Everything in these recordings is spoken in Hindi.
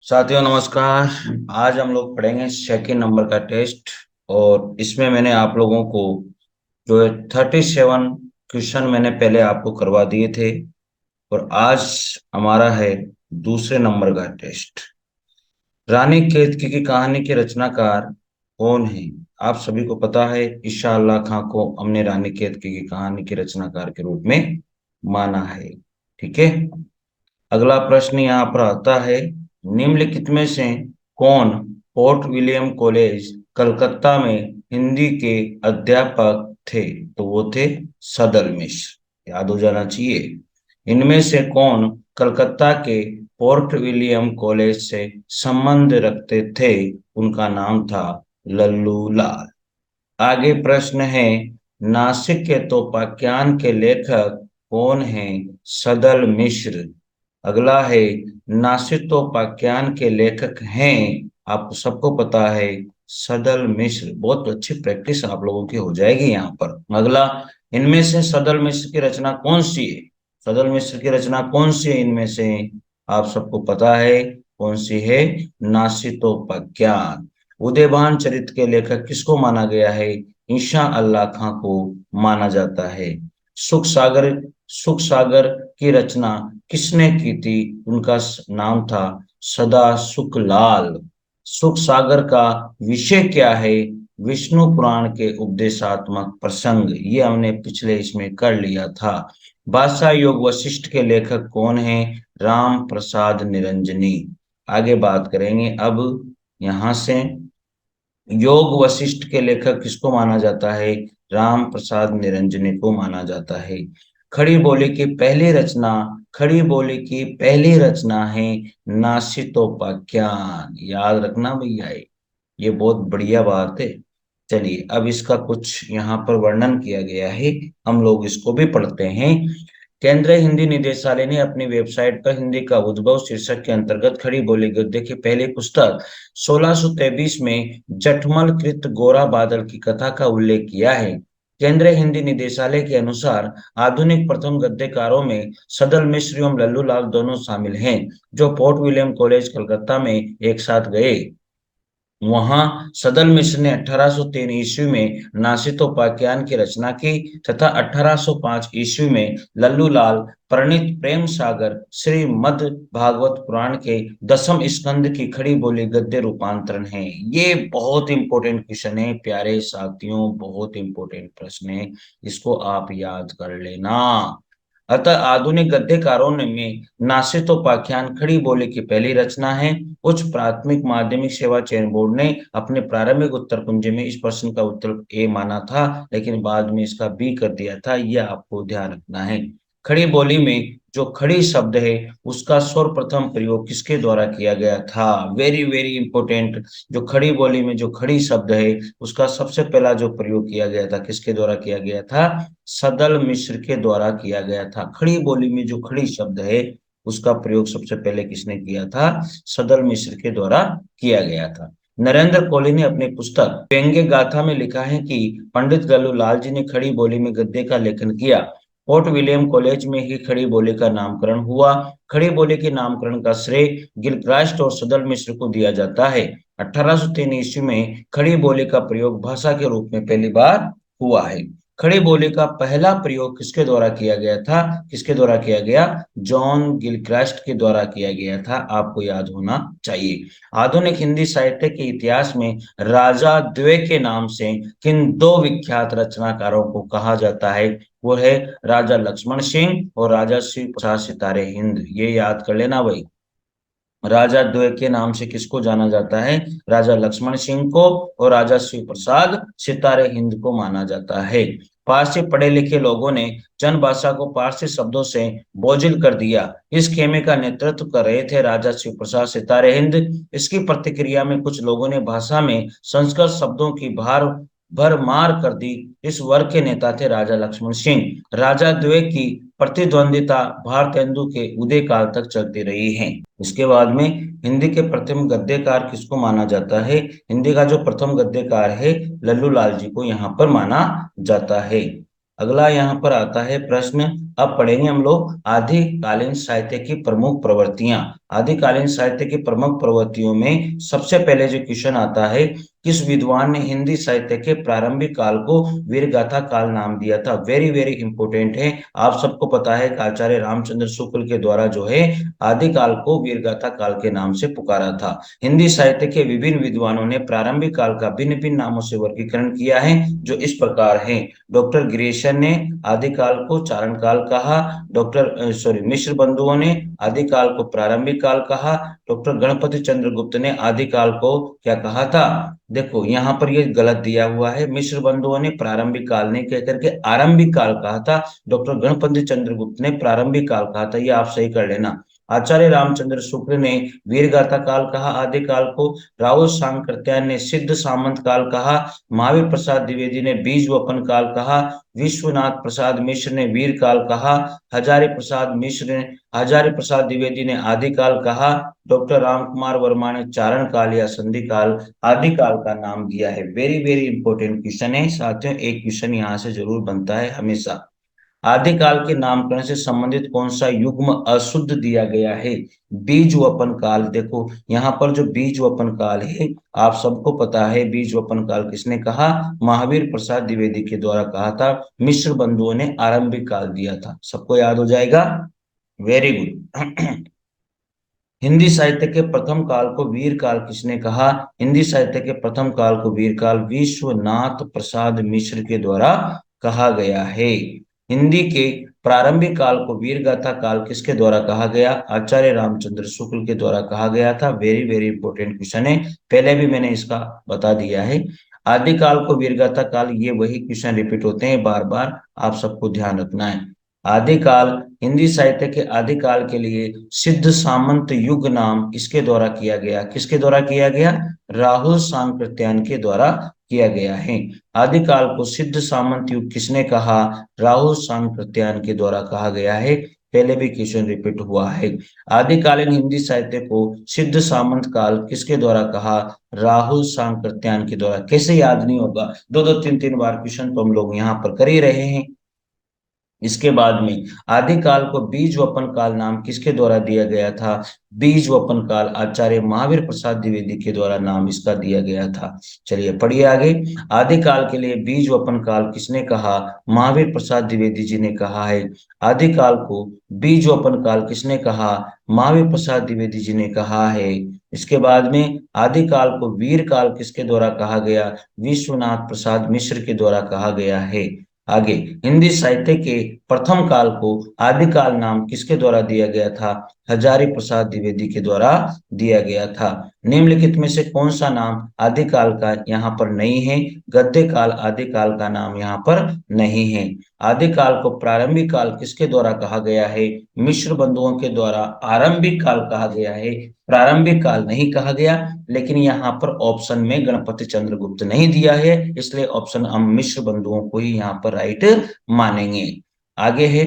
साथियों नमस्कार। आज हम लोग पढ़ेंगे सेकंड नंबर का टेस्ट। और इसमें मैंने आप लोगों को जो है 37 क्वेश्चन मैंने पहले आपको करवा दिए थे। और आज हमारा है दूसरे नंबर का टेस्ट। रानी केतकी की कहानी के रचनाकार कौन है? आप सभी को पता है, ईशा अल्लाह खां को हमने रानी केतकी की कहानी के रचनाकार के रूप में माना है। ठीक है। अगला प्रश्न यहाँ पर आता है, निम्नलिखित में से कौन फोर्ट विलियम कॉलेज कलकत्ता में हिंदी के अध्यापक थे? तो वो थे सदल मिश्र। याद हो जाना चाहिए। इनमें से कौन कलकत्ता के फोर्ट विलियम कॉलेज से संबंध रखते थे? उनका नाम था लल्लू लाल। आगे प्रश्न है, नासिक के तोपाख्यान के लेखक कौन हैं? सदल मिश्र। अगला है, नासिकोपाख्यान के लेखक हैं, आप सबको पता है, सदल मिश्र। बहुत अच्छी प्रैक्टिस आप लोगों की हो जाएगी यहाँ पर। अगला, इनमें से सदल मिश्र की रचना कौन सी है? सदल मिश्र की रचना कौन सी है इनमें से? आप सबको पता है कौन सी है? नासिकोपाख्यान। उदयभान चरित्र के लेखक किसको माना गया है? ईशा अल्लाह खां को माना जाता है। सुख सागर सुख सागर की रचना किसने की थी? उनका नाम था सदा सुख लाल। सुख सागर का विषय क्या है? विष्णु पुराण के उपदेशात्मक प्रसंग। ये हमने पिछले इसमें कर लिया था। भाषा योग वशिष्ठ के लेखक कौन है? राम प्रसाद निरंजनी। आगे बात करेंगे अब यहां से, योग वशिष्ठ के लेखक किसको माना जाता है? राम प्रसाद निरंजनी को माना जाता है। खड़ी बोली की पहली रचना खड़ी बोली की पहली रचना है नासितोपाख्यान। याद रखना भैया, ये बहुत बढ़िया बात है। चलिए अब इसका कुछ यहाँ पर वर्णन किया गया है, हम लोग इसको भी पढ़ते हैं। केंद्रीय हिंदी निदेशालय ने अपनी वेबसाइट पर हिंदी का उद्भव शीर्षक के अंतर्गत खड़ी बोली गद्य की पहली पुस्तक 1623 में जटमल कृत गोरा बादल की कथा का उल्लेख किया है। केंद्रीय हिंदी निदेशालय के अनुसार आधुनिक प्रथम गद्यकारों में सदल मिश्र एवं लल्लू लाल दोनों शामिल हैं, जो फोर्ट विलियम कॉलेज कलकत्ता में एक साथ गए। वहां सदल मिश्र ने 1803 ईस्वी में नासितोपाख्यान की रचना की तथा 1805 ईस्वी में लल्लू लाल प्रणीत प्रेम सागर श्रीमद् भागवत पुराण के 10वें स्कंद की खड़ी बोली गद्य रूपांतरण है। ये बहुत इंपॉर्टेंट क्वेश्चन है प्यारे साथियों, बहुत इंपॉर्टेंट प्रश्न है, इसको आप याद कर लेना। अतः आधुनिक गद्यकारों में नासितोपाख्यान खड़ी बोली की पहली रचना है। उच्च प्राथमिक माध्यमिक सेवा चयन बोर्ड ने अपने प्रारंभिक उत्तर कुंजी में इस प्रश्न का उत्तर ए माना था, लेकिन बाद में इसका बी कर दिया था। यह आपको ध्यान रखना है। खड़ी बोली में जो खड़ी शब्द है उसका सर्वप्रथम प्रयोग किसके द्वारा किया गया था? Very very important. जो खड़ी बोली में जो खड़ी शब्द है उसका सबसे पहला जो प्रयोग किया गया था किसके द्वारा किया गया था? सदल मिश्र के द्वारा किया गया था। खड़ी बोली में जो खड़ी शब्द है उसका प्रयोग सबसे पहले किसने किया था? सदल मिश्र के द्वारा किया गया था। नरेंद्र कोहली ने अपनी पुस्तक व्यंग्य गाथा में लिखा है कि पंडित लल्लू लाल जी ने खड़ी बोली में गद्य का लेखन किया। फोर्ट विलियम कॉलेज में ही खड़ी बोली का नामकरण हुआ। खड़ी बोली के नामकरण का श्रेय गिलक्रास्ट और सदल मिश्र को दिया जाता है। 1803 ईस्वी में खड़ी बोली का प्रयोग भाषा के रूप में पहली बार हुआ है। खड़ी बोली का पहला प्रयोग किसके द्वारा किया गया था? किसके द्वारा किया गया? जॉन गिलक्रास्ट के द्वारा किया गया था, आपको याद होना चाहिए। आधुनिक हिंदी साहित्य के इतिहास में राजा द्वय के नाम से किन दो विख्यात रचनाकारों को कहा जाता है? वो है राजा लक्ष्मण सिंह और राजा श्री प्रसाद सितारे हिंद। ये याद कर लेना भाई। राजा द्वय के नाम से किसको जाना जाता है? राजा लक्ष्मण सिंह को और राजा शिव प्रसाद सितारे हिंद को माना जाता है। पारसी पढ़े लिखे लोगों ने जन भाषा को पारसी शब्दों से बोझिल कर दिया। इस खेमे का नेतृत्व कर रहे थे राजा शिव प्रसाद सितारे हिंद। इसकी प्रतिक्रिया में कुछ लोगों ने भाषा में संस्कृत शब्दों की भरमार कर दी। इस वर्ग के नेता थे राजा लक्ष्मण सिंह। राजा द्वय की प्रतिद्वंदिता भारतेंदु के उदय काल तक चलती रही है। इसके बाद में हिंदी के प्रथम गद्यकार किसको माना जाता है? हिंदी का जो प्रथम गद्यकार है लल्लू लाल जी को यहाँ पर माना जाता है। अगला यहाँ पर आता है प्रश्न, अब पढ़ेंगे हम लोग आदिकालीन साहित्य की प्रमुख प्रवृत्तियां। आदिकालीन साहित्य की प्रमुख प्रवृत्तियों में सबसे पहले जो क्वेश्चन आता है, किस विद्वान ने हिंदी साहित्य के प्रारंभिक काल को वीरगाथा काल नाम दिया था? वेरी वेरी इंपोर्टेंट है। आप सबको पता है कि आचार्य रामचंद्र शुक्ल के द्वारा जो है आदिकाल को वीरगाथा काल के नाम से पुकारा था। हिंदी साहित्य के विभिन्न विद्वानों ने प्रारंभिक काल का भिन्न भिन्न नामों से वर्गीकरण किया है, जो इस प्रकार है। डॉक्टर गिरीशन ने आदिकाल को चारण काल कहा। मिश्र बंधुओं ने आदिकाल को प्रारंभिक काल कहा। डॉक्टर गणपति चंद्रगुप्त ने आदिकाल को क्या कहा था? देखो यहाँ पर ये गलत दिया हुआ है, मिश्र बंधुओं ने प्रारंभिक काल नहीं कह करके आरंभिक काल कहा था। डॉक्टर गणपति चंद्रगुप्त ने प्रारंभिक काल कहा था, ये आप सही कर लेना। आचार्य रामचंद्र शुक्ल ने वीरगाथा काल कहा आदिकाल को। राहुल सांकृत्यायन ने सिद्ध सामंत काल कहा। महावीर प्रसाद द्विवेदी ने बीज वपन काल कहा। विश्वनाथ प्रसाद मिश्र ने वीर काल कहा। हजारी प्रसाद द्विवेदी ने आदिकाल कहा। डॉक्टर रामकुमार वर्मा ने चारण काल या संधि काल आदिकाल का नाम दिया है। वेरी वेरी इंपॉर्टेंट क्वेश्चन है साथियों, एक क्वेश्चन यहाँ से जरूर बनता है हमेशा। आदिकाल के नामकरण से संबंधित कौन सा युग्म अशुद्ध दिया गया है? बीज वपन काल। देखो यहाँ पर जो बीज वपन काल है, आप सबको पता है बीज वपन काल किसने कहा? महावीर प्रसाद द्विवेदी के द्वारा कहा था। मिश्र बंधुओं ने आरंभिक काल दिया था। सबको याद हो जाएगा? Very good. हिंदी साहित्य के प्रथम काल को वीर काल किसने कहा? हिंदी साहित्य के प्रथम काल को वीर काल विश्वनाथ प्रसाद मिश्र के द्वारा कहा गया है। हिंदी के प्रारंभिक काल को वीरगाथा काल किसके द्वारा कहा गया? आचार्य रामचंद्र शुक्ल के द्वारा कहा गया था। वेरी वेरी इंपॉर्टेंट क्वेश्चन है, पहले भी मैंने इसका बता दिया है। आदिकाल को वीरगाथा काल, ये वही क्वेश्चन रिपीट होते हैं बार बार, आप सबको ध्यान रखना है। आदिकाल, हिंदी साहित्य के आदिकाल के लिए सिद्ध सामंत युग नाम किसके द्वारा किया गया? किसके द्वारा किया गया? राहुल सांकृत्यायन के द्वारा किया गया है। आदिकाल को सिद्ध सामंत युग किसने कहा? राहुल सांकृत्यायन के द्वारा कहा गया है। पहले भी क्वेश्चन रिपीट हुआ है। आदिकालीन हिंदी साहित्य को सिद्ध सामंत काल किसके द्वारा कहा? राहुल सांकृत्यायन के द्वारा। कैसे याद नहीं होगा? दो दो तीन तीन बार क्वेश्चन तो हम लोग यहाँ पर कर ही रहे हैं। इसके बाद में आदिकाल को बीज वपन काल नाम किसके द्वारा दिया गया था? बीज वपन काल आचार्य महावीर प्रसाद द्विवेदी के द्वारा नाम इसका दिया गया था। चलिए पढ़िए आगे। आदिकाल के लिए बीज वपन काल किसने कहा? महावीर प्रसाद द्विवेदी जी ने कहा है। आदिकाल को बीज वपन काल किसने कहा? महावीर प्रसाद द्विवेदी जी ने कहा है। इसके बाद में आदिकाल को वीर काल किसके द्वारा कहा गया? विश्वनाथ प्रसाद मिश्र के द्वारा कहा गया है। आगे, हिंदी साहित्य के प्रथम काल को आदिकाल नाम किसके द्वारा दिया गया था? हजारी प्रसाद द्विवेदी के द्वारा दिया गया था। निम्नलिखित में से कौन सा नाम आदिकाल का यहाँ पर नहीं है? गद्य काल आदिकाल का नाम यहाँ पर नहीं है। आदिकाल को प्रारंभिक काल किसके द्वारा कहा गया है? मिश्र बंधुओं के द्वारा आरंभिक काल कहा गया है, प्रारंभिक काल नहीं कहा गया। लेकिन यहाँ पर ऑप्शन में गणपति चंद्रगुप्त नहीं दिया है, इसलिए ऑप्शन हम मिश्र बंधुओं को ही यहाँ पर राइट मानेंगे। आगे है,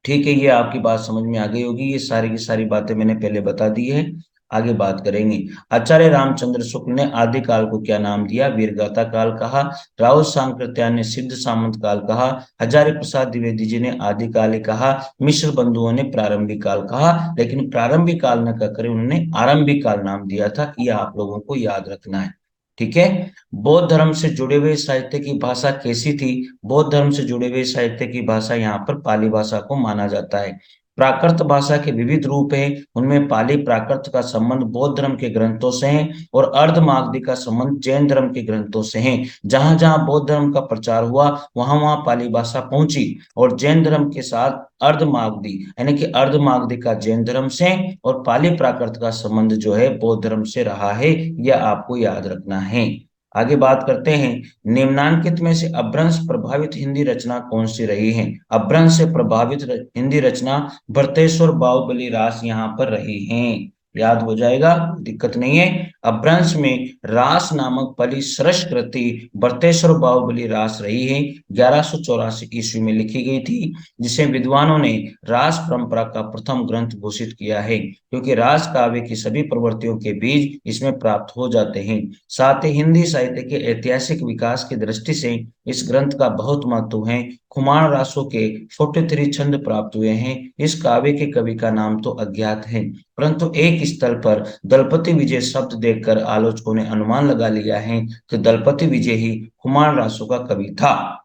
ठीक है, ये आपकी बात समझ में आ गई होगी। ये सारी की सारी बातें मैंने पहले बता दी है। आगे बात करेंगे। आचार्य रामचंद्र शुक्ल ने आदिकाल को क्या नाम दिया? वीरगाथा काल कहा। राहुल सांकृत्यायन ने सिद्ध सामंत काल कहा। हजारी प्रसाद द्विवेदी जी ने आदिकाल ही कहा। मिश्र बंधुओं ने प्रारंभिक काल कहा, लेकिन प्रारंभिक काल न कहकर उन्होंने आरंभिक काल नाम दिया था। यह आप लोगों को याद रखना है, ठीक है। बौद्ध धर्म से जुड़े हुए साहित्य की भाषा कैसी थी? बौद्ध धर्म से जुड़े हुए साहित्य की भाषा यहाँ पर पाली भाषा को माना जाता है। प्राकृत भाषा के विविध रूप हैं, उनमें पाली प्राकृत का संबंध बौद्ध धर्म के ग्रंथों से है और अर्धमागधी का संबंध जैन धर्म के ग्रंथों से है। जहां जहां बौद्ध धर्म का प्रचार हुआ वहां वहां पाली भाषा पहुंची और जैन धर्म के साथ अर्धमागधी यानी कि अर्धमागधी का जैन धर्म से और पाली प्राकृत का संबंध जो है बौद्ध धर्म से रहा है। यह आपको याद रखना है। आगे बात करते हैं, निम्नांकित में से अपभ्रंश प्रभावित हिंदी रचना कौन सी रही है? अपभ्रंश से प्रभावित हिंदी रचना भरतेश्वर बाहुबली रास यहाँ पर रही हैं। याद हो जाएगा, दिक्कत नहीं है। अपभ्रंश में रास नामक पली सरस कृति बरतेश्वर बाहुबली रास रही है, 1184 ईस्वी में लिखी गई थी, जिसे विद्वानों ने रास परंपरा का प्रथम ग्रंथ घोषित किया है, क्योंकि रास काव्य की सभी प्रवृत्तियों के बीज इसमें प्राप्त हो जाते हैं। साथ ही हिंदी साहित्य के ऐतिहासिक विकास की दृष्टि से इस ग्रंथ का बहुत महत्व है। खुमाण रासों के 43 छंद प्राप्त हुए हैं। इस काव्य के कवि का नाम तो अज्ञात है, परंतु एक स्थल पर दलपति विजय शब्द देखकर आलोचकों ने अनुमान लगा लिया है कि दलपति विजय ही खुमाण रासों का कवि था।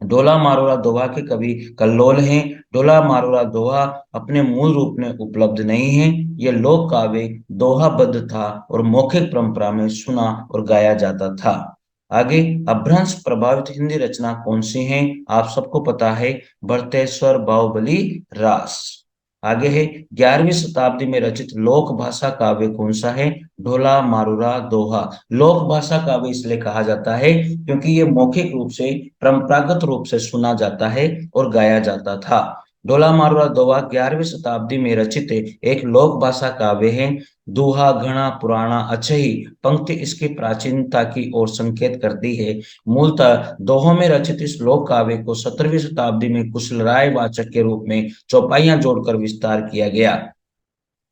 डोला मारोला दोहा के कवि कल्लोल हैं। डोला मारोला दोहा अपने मूल रूप में उपलब्ध नहीं है। यह लोक काव्य दोहाबद्ध था और मौखिक परंपरा में सुना और गाया जाता था। आगे अपभ्रंश प्रभावित हिंदी रचना कौन सी है? आप सबको पता है, भरतेश्वर बाहुबली रास। आगे है 11वीं शताब्दी में रचित लोक भाषा काव्य कौन सा है? ढोला मारूरा दोहा। लोक भाषा काव्य इसलिए कहा जाता है क्योंकि ये मौखिक रूप से परंपरागत रूप से सुना जाता है और गाया जाता था। ढोला मारूरा दोहा 11वीं शताब्दी में रचित एक लोक भाषा काव्य है। दोहा घना पुराना अछही पंक्ति इसकी प्राचीनता की ओर संकेत करती है। मूलतः दोहों में रचित इस लोक काव्य को 17वीं शताब्दी में कुशलराय वाचक के रूप में चौपाइयां जोड़कर विस्तार किया गया।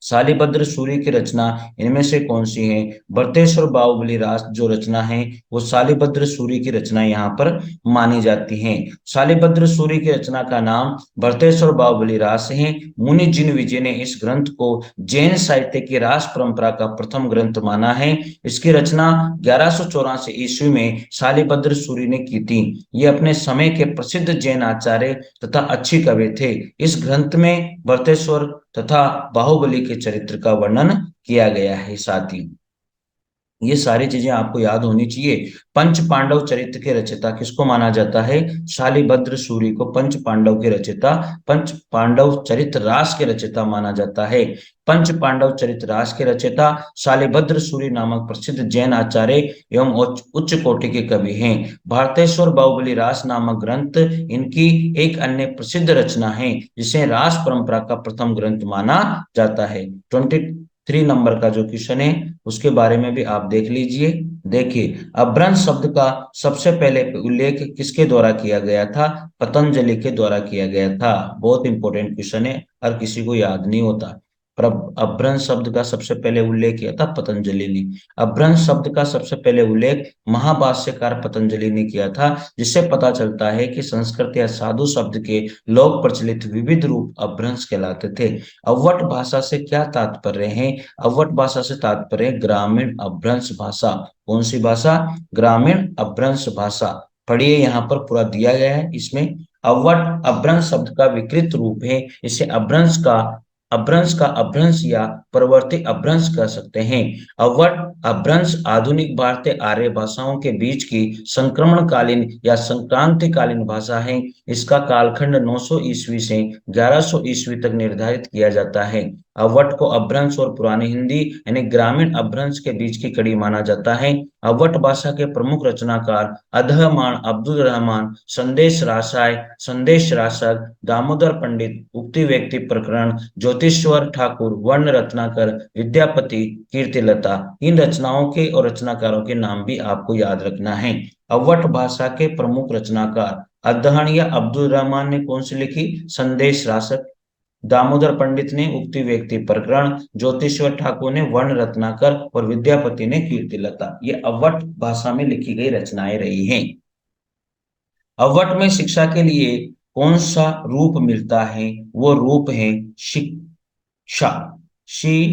शालिभद्र सूरी की रचना इनमें से कौन सी है? भरतेश्वर बाहुबली रास जो रचना है वो शालिभद्र सूरी की रचना यहाँ पर मानी जाती है। शालिभद्र सूरी की रचना का नाम भरतेश्वर बाहुबली रास है। मुनि जिन विजय ने इस ग्रंथ को जैन साहित्य की रास परंपरा का प्रथम ग्रंथ माना है। इसकी रचना 1184 ईस्वी में शालिभद्र सूरी ने की थी। ये अपने समय के प्रसिद्ध जैन आचार्य तथा अच्छी कवि थे। इस ग्रंथ में भरतेश्वर तथा बाहुबली के चरित्र का वर्णन किया गया है। साथ ही ये सारी चीजें आपको याद होनी चाहिए। पंच पांडव चरित्र के रचयिता किसको माना जाता है? शालिभद्र सूरी को पंच पांडव के रचयिता, पंच पांडव चरित्र रास के रचयिता माना जाता है। पंच पांडव चरित्र रास के रचयिता शालिभद्र सूरी नामक प्रसिद्ध जैन आचार्य एवं उच्च कोटि के कवि हैं। भारतेश्वर बाहुबली रास नामक ग्रंथ इनकी एक अन्य प्रसिद्ध रचना है, जिसे रास परंपरा का प्रथम ग्रंथ माना जाता है। 23 नंबर का जो क्वेश्चन है उसके बारे में भी आप देख लीजिए। देखिए, अपभ्रंश शब्द का सबसे पहले उल्लेख किसके द्वारा किया गया था? पतंजलि के द्वारा किया गया था। बहुत इंपॉर्टेंट क्वेश्चन है, हर किसी को याद नहीं होता। पर अपभ्रंश शब्द का सबसे पहले उल्लेख किया था पतंजलि ने। अपभ्रंश शब्द का सबसे पहले उल्लेख महाभाष्यकार पतंजलि ने किया था, जिससे पता चलता है कि संस्कृत या साधु शब्द के लोक प्रचलित विविध रूप अपभ्रंश कहलाते थे। अवट भाषा से क्या तात्पर्य है? अवट भाषा से तात्पर्य ग्रामीण अपभ्रंश भाषा। कौन सी भाषा? ग्रामीण अपभ्रंश भाषा। पढ़िए, यहाँ पर पूरा दिया गया है। इसमें अवट अपभ्रंश शब्द का विकृत रूप है। इसे अपभ्रंश का अपभ्रंश या प्रवर्ती अपभ्रंश कह सकते हैं। अवट अपभ्रंश आधुनिक भारतीय आर्य भाषाओं के बीच की संक्रमणकालीन या संक्रांतिकालीन भाषा है। इसका कालखंड 900 ईस्वी से 1100 ईस्वी तक निर्धारित किया जाता है। अवट को अपभ्रंश और पुरानी हिंदी यानी ग्रामीण अपभ्रंश के बीच की कड़ी माना जाता है। अवट भाषा के प्रमुख रचनाकार अधमान अब्दुल रहमान, संदेश रासाय, संदेश रासक, दामोदर पंडित, उक्ति व्यक्ति प्रकरण, ज्योतिश्वर ठाकुर, वर्ण रत्नाकर, विद्यापति, कीर्तिलता। इन रचनाओं के और रचनाकारों के नाम भी आपको याद रखना है। अवट भाषा के प्रमुख रचनाकार अदहन या अब्दुल रहमान ने कौन सी लिखी? संदेश रासक। दामोदर पंडित ने उक्ति व्यक्ति प्रकरण, ज्योतिश्वर ठाकुर ने वर्ण रत्नाकर और विद्यापति ने कीर्तिलता। ये अवट भाषा में लिखी गई रचनाएं रही हैं। अवट में शिक्षा के लिए कौन सा रूप मिलता है? वो रूप है शिक्षा। शी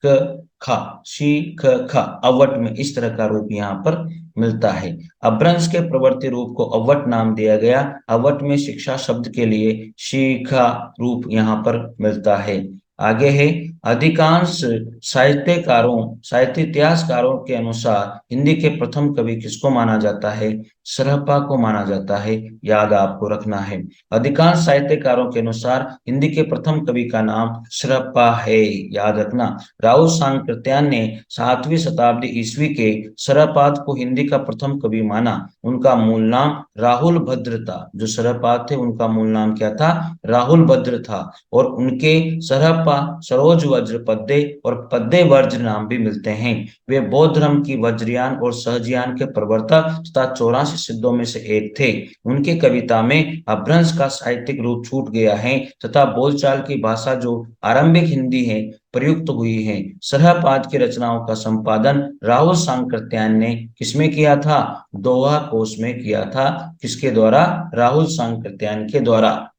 क खा, शी ख खा। अवट में इस तरह का रूप यहाँ पर मिलता है। अपभ्रंश के प्रवर्ती रूप को अवट नाम दिया गया। अवट में शिक्षा शब्द के लिए शिखा रूप यहाँ पर मिलता है। आगे है, अधिकांश साहित्य इतिहासकारों के अनुसार हिंदी के प्रथम कवि किसको माना जाता है? सरहप्पा को माना जाता है। याद आपको रखना है। अधिकांश साहित्यकारों के अनुसार हिंदी के प्रथम कवि का नाम सरहप्पा है। याद रखना। राहुल सांकृत्यायन ने 7वीं शताब्दी ईस्वी के सरहपाद को हिंदी का प्रथम कवि माना। उनका मूल नाम राहुल भद्र था। जो सरहपाद थे उनका मूल नाम क्या था? राहुल भद्र था। और उनके सरहप्पा सरहपा, सरोज वज्र पद्य और पद्य वज्र नाम भी मिलते हैं। वे बौद्ध धर्म की वज्रयान और सहजयान के प्रवर्तक तथा 84 सिद्धों में से एक थे। उनकी कविता में अपभ्रंश का साहित्यिक रूप छूट गया है तथा बोलचाल की भाषा जो आरंभिक हिंदी है प्रयुक्त हुई है। सरहपाद की रचनाओं का संपादन राहुल सांकृत्यायन ने किसमें किया था? दोहा कोश में किया था। किसके द्वारा? राहुल सांकृत्यायन के द्वारा।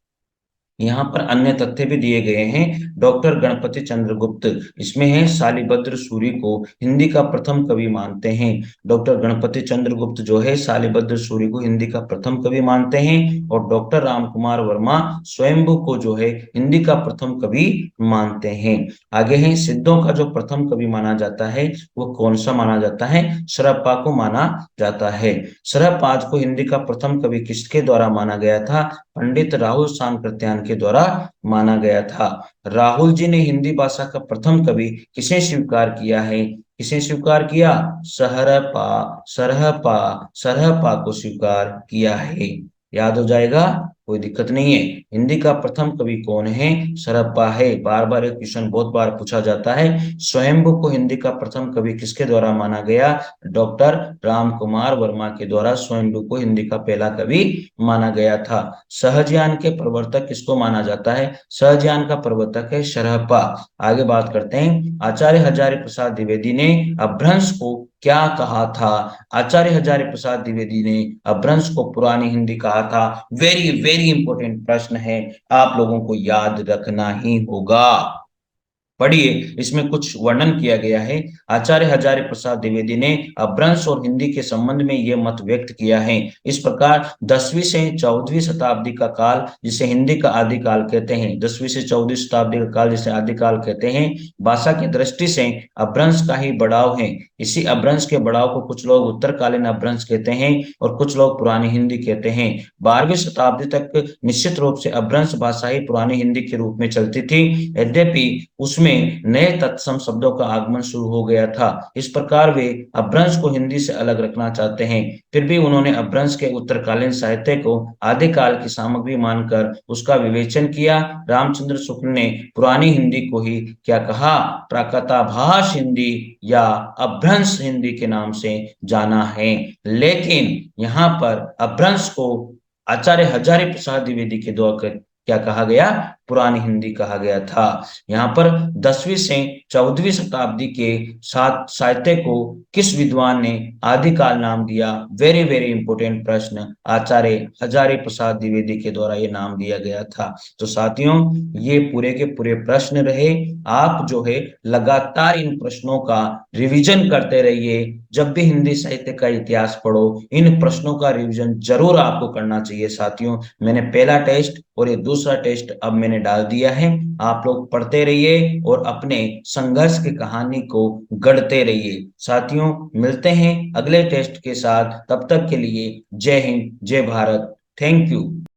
यहाँ पर अन्य तथ्य भी दिए गए हैं। डॉक्टर गणपति चंद्रगुप्त इसमें है शालिभद्र सूरी को हिंदी का प्रथम कवि मानते हैं। डॉक्टर गणपति चंद्रगुप्त जो है शालिभद्र सूरी को हिंदी का प्रथम कवि मानते हैं। और डॉक्टर रामकुमार वर्मा स्वयंभू को जो है हिंदी का प्रथम कवि मानते हैं। आगे है सिद्धों का जो प्रथम कवि माना जाता है वो कौन सा माना जाता है? सरहप्पा को माना जाता है। सरहपाद को हिंदी का प्रथम कवि किसके द्वारा माना गया था? पंडित राहुल सांकृत्यायन के द्वारा माना गया था। राहुल जी ने हिंदी भाषा का प्रथम कवि किसे स्वीकार किया है? किसे स्वीकार किया? सरहपा, सरहपा, सरहपा को स्वीकार किया है। याद हो जाएगा, कोई दिक्कत नहीं है। हिंदी का प्रथम कवि कौन है? सरहप्पा है। बार बार एक क्वेश्चन बहुत बार पूछा जाता है। स्वयंभू को हिंदी का प्रथम कवि किसके द्वारा माना गया? डॉक्टर रामकुमार वर्मा के द्वारा स्वयंभू को हिंदी का पहला कवि माना गया था। सहजयान के प्रवर्तक किसको माना जाता है? सहजयान का प्रवर्तक है सरहपा। आगे बात करते हैं। आचार्य हजारी प्रसाद द्विवेदी ने अपभ्रंश को क्या कहा था? आचार्य हजारी प्रसाद द्विवेदी ने अपभ्रंश को पुरानी हिंदी कहा था। वेरी वेरी इंपॉर्टेंट प्रश्न है, आप लोगों को याद रखना ही होगा। पढ़िए, इसमें कुछ वर्णन किया गया है। आचार्य हजारी प्रसाद द्विवेदी ने अपभ्रंश और हिंदी के संबंध में यह मत व्यक्त किया है। इस प्रकार 10वीं से 14वीं शताब्दी का काल जिसे हिंदी का आदिकाल कहते हैं, 10वीं से 14वीं शताब्दी का काल जिसे आदिकाल कहते हैं, भाषा की दृष्टि से अपभ्रंश का ही बढ़ाव है। इसी अपभ्रंश के बढ़ाव को कुछ लोग उत्तरकालीन अपभ्रंश कहते हैं और कुछ लोग पुरानी हिंदी कहते हैं। 12वीं शताब्दी तक निश्चित रूप से अपभ्रंश भाषा ही पुरानी हिंदी के रूप में चलती थी। यद्यपि उसमें नए तत्सम शब्दों का आगमन शुरू हो गया था। इस प्रकार वे अपभ्रंश को हिंदी से अलग रखना चाहते हैं। फिर भी उन्होंने अपभ्रंश के उत्तरकालीन साहित्य को आदिकाल की सामग्री मानकर उसका विवेचन किया। रामचंद्र शुक्ल ने पुरानी हिंदी को ही क्या कहा? प्राकृताभास हिंदी या अपभ्रंश हिंदी के नाम से जाना है। लेकिन यहाँ पर अपभ्रंश को आचार्य हजारी प्रसाद द्विवेदी के द्वारा क्या कहा गया? पुरानी हिंदी कहा गया था। यहाँ पर 10वीं से 14वीं शताब्दी के साहित्य को किस विद्वान ने आदिकाल नाम दिया? वेरी वेरी इंपोर्टेंट प्रश्न, आचार्य हजारी प्रसाद द्विवेदी के द्वारा ये नाम दिया गया था। तो साथियों, ये पूरे के पूरे प्रश्न रहे। आप जो है लगातार इन प्रश्नों का रिवीजन करते रहिए। जब भी हिंदी साहित्य का इतिहास पढ़ो, इन प्रश्नों का रिवीजन जरूर आपको करना चाहिए। साथियों, मैंने पहला टेस्ट और ये दूसरा टेस्ट अब मैंने डाल दिया है। आप लोग पढ़ते रहिए और अपने संघर्ष की कहानी को गढ़ते रहिए। साथियों, मिलते हैं अगले टेस्ट के साथ। तब तक के लिए जय हिंद, जय भारत। Thank you.